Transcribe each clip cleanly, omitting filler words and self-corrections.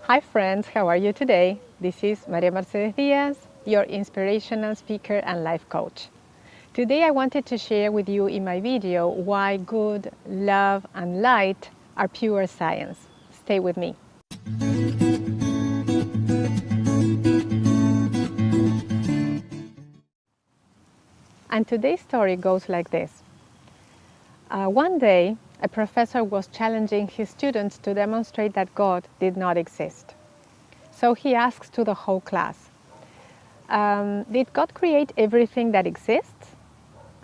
Hi friends, how are you today? This is Maria Mercedes Diaz, your inspirational speaker and life coach. Today I wanted to share with you in my video why good, love and light are pure science. Stay with me. And today's story goes like this. One day, a professor was challenging his students to demonstrate that God did not exist. So he asks to the whole class, did God create everything that exists?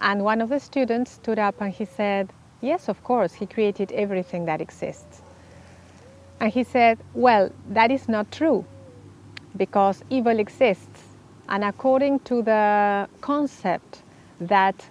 And one of the students stood up and he said, yes, of course, he created everything that exists. And he said, well, that is not true, because evil exists. And according to the concept that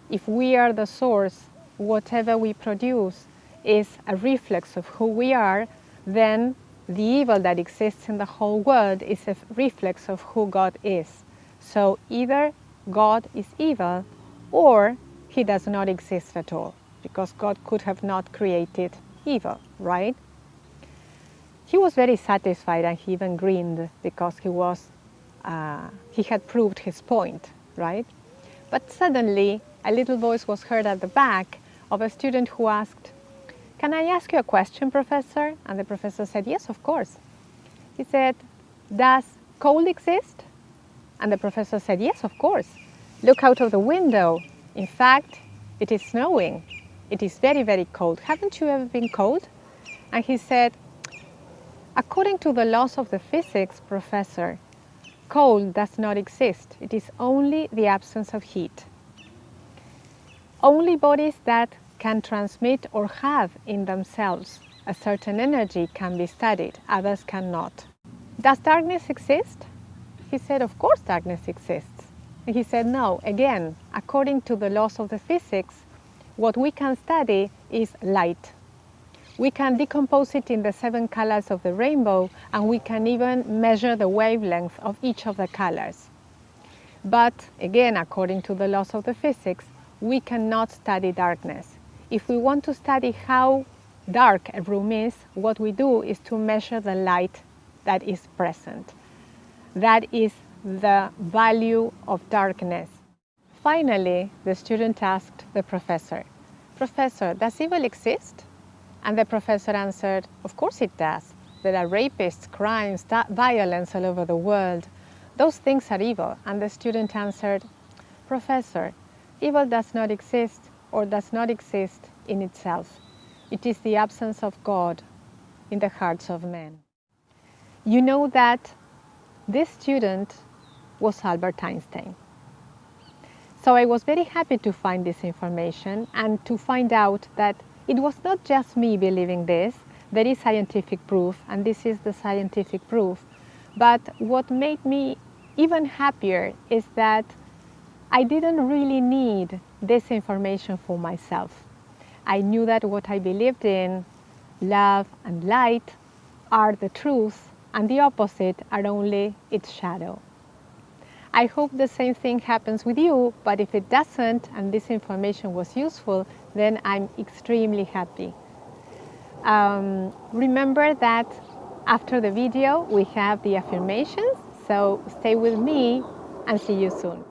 if we are the source, whatever we produce is a reflex of who we are, then the evil that exists in the whole world is a reflex of who God is. So either God is evil or he does not exist at all, because God could have not created evil, right? He was very satisfied and he even grinned because he had proved his point, right? But suddenly a little voice was heard at the back of a student who asked, "Can I ask you a question, Professor?" And the professor said, "Yes, of course." He said, "Does coal exist?" And the professor said, "Yes, of course. Look out of the window. In fact, it is snowing. It is very, very cold. Haven't you ever been cold?" And he said, "According to the laws of the physics, Professor, cold does not exist. It is only the absence of heat. Only bodies that can transmit or have in themselves a certain energy can be studied, others cannot. Does darkness exist?" He said, "Of course darkness exists." And he said, "No, again, according to the laws of the physics, what we can study is light. We can decompose it in the 7 colors of the rainbow, and we can even measure the wavelength of each of the colors. But again, according to the laws of the physics, we cannot study darkness. If we want to study how dark a room is, what we do is to measure the light that is present. That is the value of darkness." Finally, the student asked the professor, "Professor, does evil exist?" And the professor answered, "Of course it does. There are rapists, crimes, violence all over the world. Those things are evil." And the student answered, "Professor, evil does not exist or does not exist in itself. It is the absence of God in the hearts of men." You know that this student was Albert Einstein. So I was very happy to find this information and to find out that it was not just me believing this. There is scientific proof, and this is the scientific proof. But what made me even happier is that I didn't really need this information for myself. I knew that what I believed in, love and light, are the truth, and the opposite are only its shadow. I hope the same thing happens with you, but if it doesn't and this information was useful, then I'm extremely happy. Remember that after the video we have the affirmations, so stay with me and see you soon.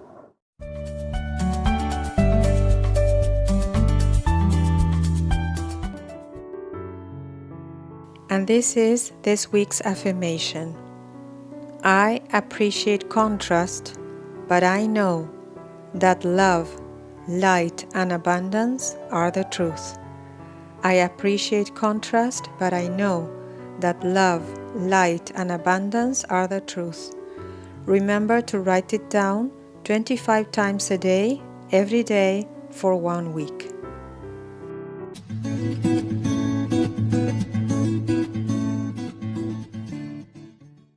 And this is this week's affirmation. I appreciate contrast, but I know that love, light, and abundance are the truth. I appreciate contrast, but I know that love, light, and abundance are the truth. Remember to write it down 25 times a day, every day, for 1 week.